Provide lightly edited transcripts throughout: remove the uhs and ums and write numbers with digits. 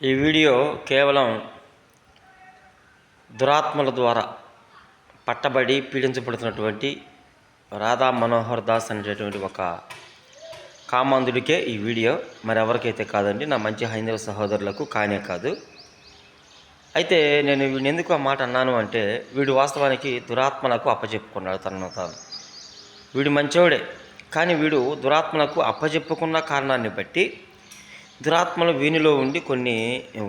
ఈ వీడియో కేవలం దురాత్మల ద్వారా పట్టబడి పీడించబడుతున్నటువంటి రాధా మనోహర్ దాస్ అనేటటువంటి ఒక కామాంధుడికే ఈ వీడియో, మరి ఎవరికైతే కాదండి, నా మంచి హైందవ సహోదరులకు కానే కాదు. అయితే నేను వీడిని ఎందుకు ఆ మాట అన్నాను అంటే, వీడు వాస్తవానికి దురాత్మలకు అప్పచెప్పుకున్నాడు తనను తాను. వీడు మంచోడే, కానీ వీడు దురాత్మలకు అప్పచెప్పుకున్న కారణాన్ని బట్టి దురాత్మలు వీనిలో ఉండి కొన్ని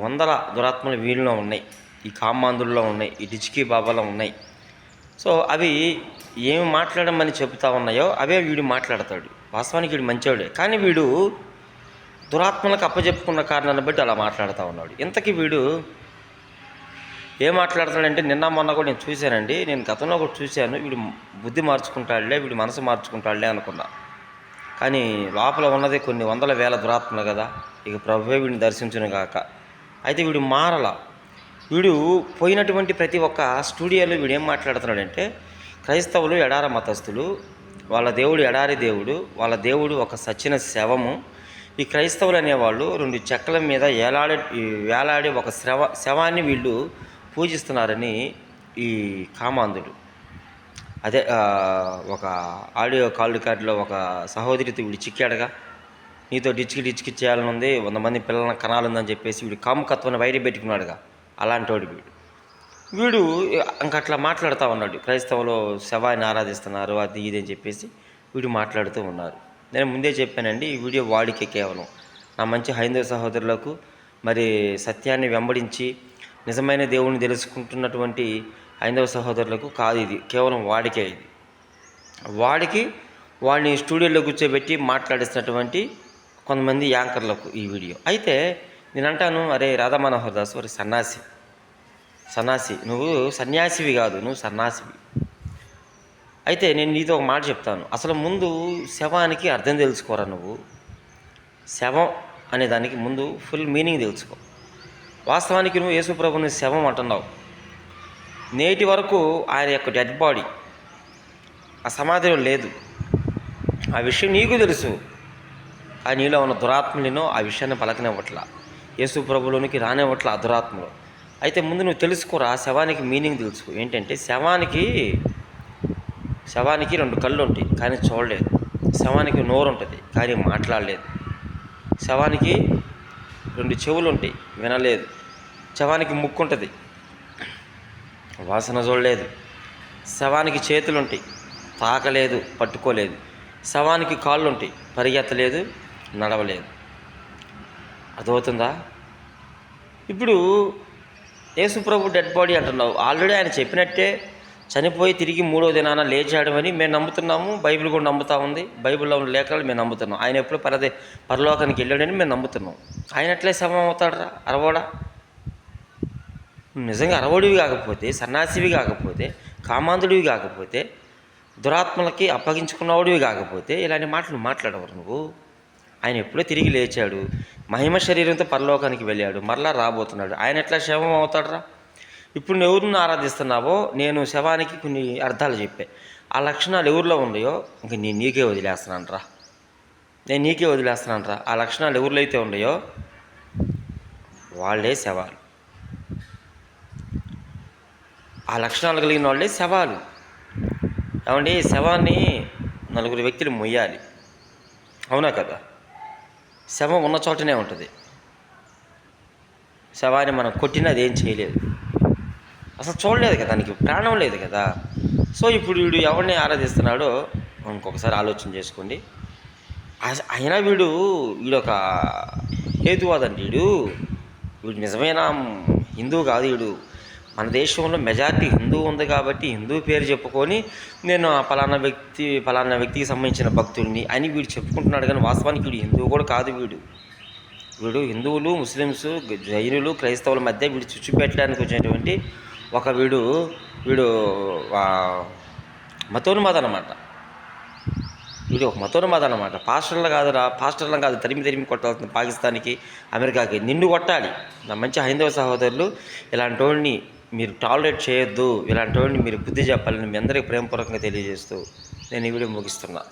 వందల దురాత్మలు వీనిలో ఉన్నాయి, ఈ కామాంధుల్లో ఉన్నాయి, ఈ డిచికీ బాబాలో ఉన్నాయి. సో అవి ఏమి మాట్లాడమని చెబుతా ఉన్నాయో అవే వీడు మాట్లాడతాడు. వాస్తవానికి వీడు మంచివాడే, కానీ వీడు దురాత్మలకు అప్పచెప్పుకున్న కారణాన్ని బట్టి అలా మాట్లాడుతూ ఉన్నాడు. ఇంతకీ వీడు ఏం మాట్లాడతాడంటే, నిన్న మొన్న కూడా నేను చూశానండి, నేను గతంలో కూడా చూశాను. వీడు బుద్ధి మార్చుకుంటాడులే, వీడు మనసు మార్చుకుంటాడులే అనుకున్నా. కానీ లోపల ఉన్నది కొన్ని వందల వేల దురాత్మలు కదా. ఇక ప్రభువే వీడిని దర్శించును గాక. అయితే వీడు మారల. వీడు పోయినటువంటి ప్రతి ఒక్క స్టూడియోలో వీడు ఏం మాట్లాడుతున్నాడంటే, క్రైస్తవులు ఎడార మతస్థులు, వాళ్ళ దేవుడు ఎడారి దేవుడు, వాళ్ళ దేవుడు ఒక సచ్చిన శవము. ఈ క్రైస్తవులు అనేవాళ్ళు రెండు చెక్కల మీద వేలాడే ఒక శవాన్ని వీళ్ళు పూజిస్తున్నారని ఈ కామాంధుడు. అదే ఒక ఆడియో కాల్ రికార్డులో ఒక సహోదరితో వీడు చిక్కాడుగా, నీతో డిచ్కి చేయాలని ఉంది, 100 మంది పిల్లలను కనాలుందని చెప్పేసి వీడు కాముకత్వాన్ని వైరి పెట్టుకున్నాడుగా. అలాంటి వాడు వీడు ఇంకట్లా మాట్లాడుతూ ఉన్నాడు. క్రైస్తవులు శవాన్ని ఆరాధిస్తున్నారు, అది ఇది అని చెప్పేసి వీడు మాట్లాడుతూ ఉన్నారు. నేను ముందే చెప్పానండి, ఈ వీడియో వాడికే, కేవలం నా మంచి హైందవ సహోదరులకు, మరి సత్యాన్ని వెంబడించి నిజమైన దేవుణ్ణి తెలుసుకుంటున్నటువంటి హైందవ సహోదరులకు కాదు. ఇది కేవలం వాడికే. ఇది వాడిని స్టూడియోలో కూర్చోబెట్టి మాట్లాడిస్తున్నటువంటి కొంతమంది యాంకర్లకు ఈ వీడియో. అయితే నేను అంటాను, అరే రాధా మనోహర్ దాస్, అరే సన్నాసి, నువ్వు సన్యాసివి కాదు, నువ్వు సన్నాసివి. అయితే నేను నీతో ఒక మాట చెప్తాను. అసలు ముందు శవానికి అర్థం తెలుసుకోరా నువ్వు. శవం అనే దానికి ముందు ఫుల్ మీనింగ్ తెలుసుకో. వాస్తవానికి నువ్వు యేసు ప్రభుని శవం అంటున్నావు. నేటి వరకు ఆయన యొక్క డెడ్ బాడీ ఆ సమాధిలో లేదు. ఆ విషయం నీకు తెలుసు, ఆ నీలో ఉన్న దురాత్మలను ఆ విషయాన్ని పలకనివ్వట్లా, యేసు ప్రభులోనికి రానివ్వట్లా ఆ దురాత్మలు. అయితే ముందు నువ్వు తెలుసుకోరా, శవానికి మీనింగ్ తెలుసుకో. ఏంటంటే శవానికి 2 కళ్ళు ఉంటాయి కానీ చూడలేదు. శవానికి నోరు ఉంటుంది కానీ మాట్లాడలేదు. శవానికి 2 చెవులు ఉంటాయి, వినలేదు. శవానికి ముక్కు ఉంటుంది, వాసన చూడలేదు. శవానికి చేతులు ఉంటాయి, తాకలేదు, పట్టుకోలేదు. శవానికి కాళ్ళు ఉంటాయి, పరిగెత్తలేదు, నడవలేదు. అర్థమవుతుందా? ఇప్పుడు యేసుప్రభు డెడ్ బాడీ అంటున్నావు. ఆల్రెడీ ఆయన చెప్పినట్టే చనిపోయి తిరిగి 3వ దినాన లేచాడమని మేము నమ్ముతున్నాము. బైబిల్ కూడా నమ్ముతూ ఉంది. బైబిల్లో ఉన్న లేఖలు మేము నమ్ముతున్నాం. ఆయన ఎప్పుడు పరలోకానికి వెళ్ళాడని మేము నమ్ముతున్నాం. ఆయన ఎట్లే శవం అవుతాడరా? అరవడా? నిజంగా అరవడివి కాకపోతే, సన్నాసివి కాకపోతే, కామాంధుడివి కాకపోతే, దురాత్మలకి అప్పగించుకున్నవాడివి కాకపోతే ఇలాంటి మాటలు మాట్లాడవరు నువ్వు. ఆయన ఎప్పుడో తిరిగి లేచాడు, మహిమ శరీరంతో పరలోకానికి వెళ్ళాడు, మరలా రాబోతున్నాడు. ఆయన ఎట్లా శవం అవుతాడరా? ఇప్పుడు నువ్వు ఎవరిని ఆరాధిస్తున్నావో నేను శవానికి కొన్ని అర్థాలు చెప్పా. ఆ లక్షణాలు ఎవరిలో ఉన్నాయో ఇంక నేను నీకే వదిలేస్తున్నాను రా. ఆ లక్షణాలు ఎవరిలో అయితే ఉన్నాయో వాళ్ళే శవాలు. ఆ లక్షణాలు కలిగిన వాళ్ళే శవాలు. ఏమండి, శవాన్ని 4 వ్యక్తులు మొయ్యాలి, అవునా కదా? శవం ఉన్న చోటనే ఉంటుంది. శవాన్ని మనం కొట్టినా అదేం చేయలేదు, అసలు చూడలేదు కదా, దానికి ప్రాణం లేదు కదా. సో ఇప్పుడు వీడు ఎవరిని ఆరాధిస్తున్నాడో ఇంకొకసారి ఆలోచన చేసుకోండి. అయినా వీడు ఒక హేతువాదండి. వీడు నిజమైన హిందువు కాదు. వీడు మన దేశంలో మెజారిటీ హిందూ ఉంది కాబట్టి హిందూ పేరు చెప్పుకొని నేను పలానా వ్యక్తికి సంబంధించిన భక్తుడిని అని వీడు చెప్పుకుంటున్నాడు. కానీ వాస్తవానికి వీడు హిందువు కూడా కాదు. వీడు హిందువులు, ముస్లిమ్స్, జైనులు, క్రైస్తవుల మధ్య వీడు చుచ్చు పెట్టడానికి వచ్చినటువంటి ఒక వీడు మతోన్మాద అనమాట. వీడు ఒక మతోన్మాద అనమాట. పాస్టర్లను కాదు తరిమి కొట్టాల్సిన పాకిస్తాన్కి, అమెరికాకి నిన్ను కొట్టాలి. నా మంచి హైందవ సహోదరులు, ఇలాంటి వాడిని మీరు టాలరేట్ చేయొద్దు, ఇలాంటి వాడిని మీరు బుద్ధి చెప్పాలని మీ అందరికీ ప్రేమపూర్వకంగా తెలియజేస్తూ నేను ఈ వీడియో ముగిస్తున్నా.